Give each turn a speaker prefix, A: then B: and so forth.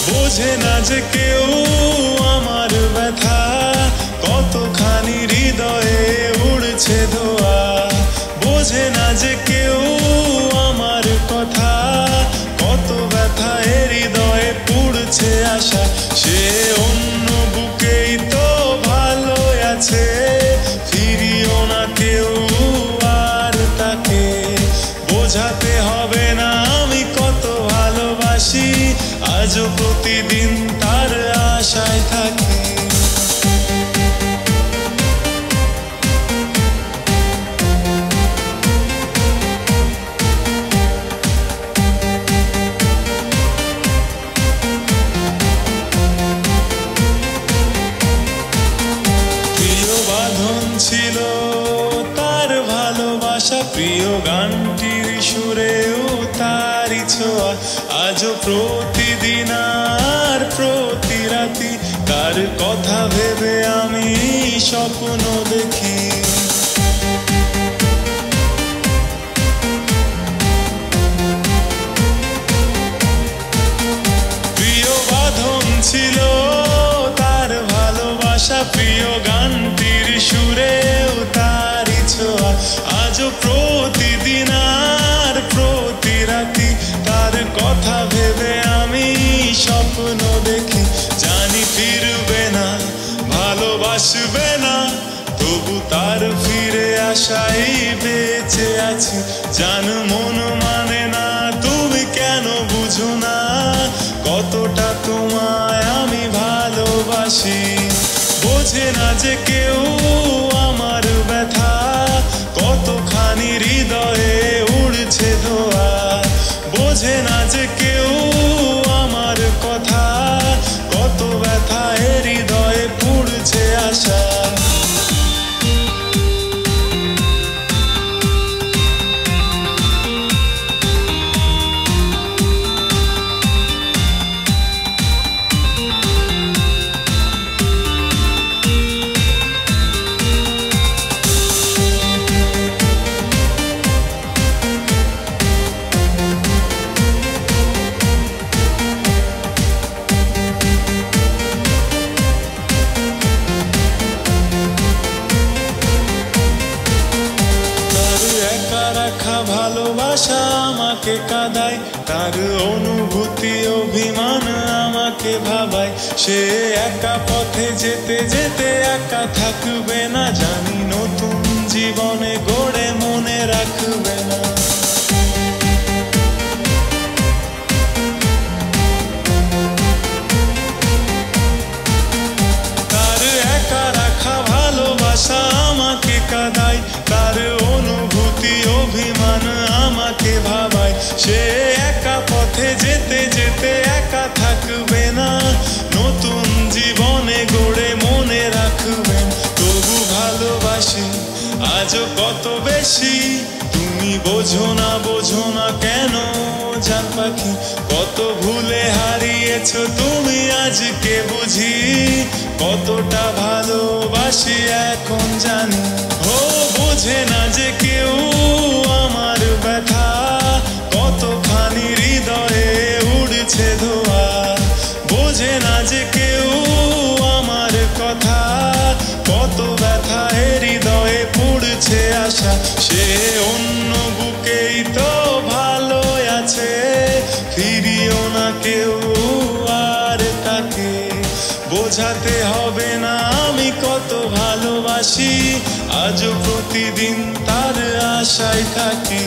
A: বোঝে না যে কেউ আমার ব্যথা, কতখানি হৃদয়ে উড়ছে ধোয়া। বোঝে না যে কেউ আমার কথা, কত ব্যথা এ হৃদয়ে পুড়ছে আশা। সে অন্য বুকেই তো ভালো আছে, ফিরিও না কেউ আর তাকে। বোঝাতে হবে না আমি কত ভালোবাসি, আজও প্রতিদিন তার আশায় থাকি। প্রিয় বাঁধন ছিল তার ভালোবাসা, প্রিয় গানটির সুরেও তারই ছোঁয়া। আজও প্রতিদিন আর প্রতি রাতি তার কথা ভেবে আমি স্বপ্ন দেখি। প্রিয় বাঁধন ছিল তার ভালোবাসা, প্রিয় গানটির সুরেও তারই ছোঁয়া। আজও প্রতিদিন আর প্রতি রাতি তার কথা ভেবে আমি স্বপ্ন দেখি। জানি ফিরবে না, ভালোবাসবে না, তবু তার ফিরে আশাই বেঁচে আছি। জান মন মানে না, তুমি কেন বুঝো না কতটা তোমায় আমি ভালোবাসি। বোঝে না যে কেউ আমার ব্যথা, কতখানি হৃদয়ে উড়ছে ধোয়া। বোঝে না যে কেউ আমার কথা, কত ব্যথা এ হৃদয়ে পুড়ছে আশা। ভালোবাসা আমাকে কাঁদায়, তার অনুভূতি অভিমান আমাকে ভাবায়। সে একা পথে যেতে যেতে একা থাকবে না, জানি নতুন জীবনে গড়ে মনে রাখবে না। তার একা রাখা ভালোবাসা আমাকে কাঁদায়, তার অনুভূতি অভিমান আমাকে ভাবায়। সে একা পথে যেতে যেতে একা থাকবে না, নতুন জীবনে গড়ে মনে রাখবেন। তবু ভালোবাসি আজও কত বেশি, তুমি বোঝো না কেন জান পাখি। কত ভুলে হারিয়েছ তুমি আজকে বুঝি, কতটা ভালোবাসি এখন জানি। ও বোঝে না যে কেউ আমার ব্যথা, কতখানি হৃদয়ে উড়ছে ধোয়া। বোঝে না যে কেউ আমার কথা, কত ব্যথা এ হৃদয়ে পুড়ছে আশা। সে অন্য বুকেই তো ভালো আছে, ফিরিও না কেউ আর তাকে। বোঝাতে হবে না আমি কত ভালোবাসি, আজও প্রতিদিন তার আশায় থাকি।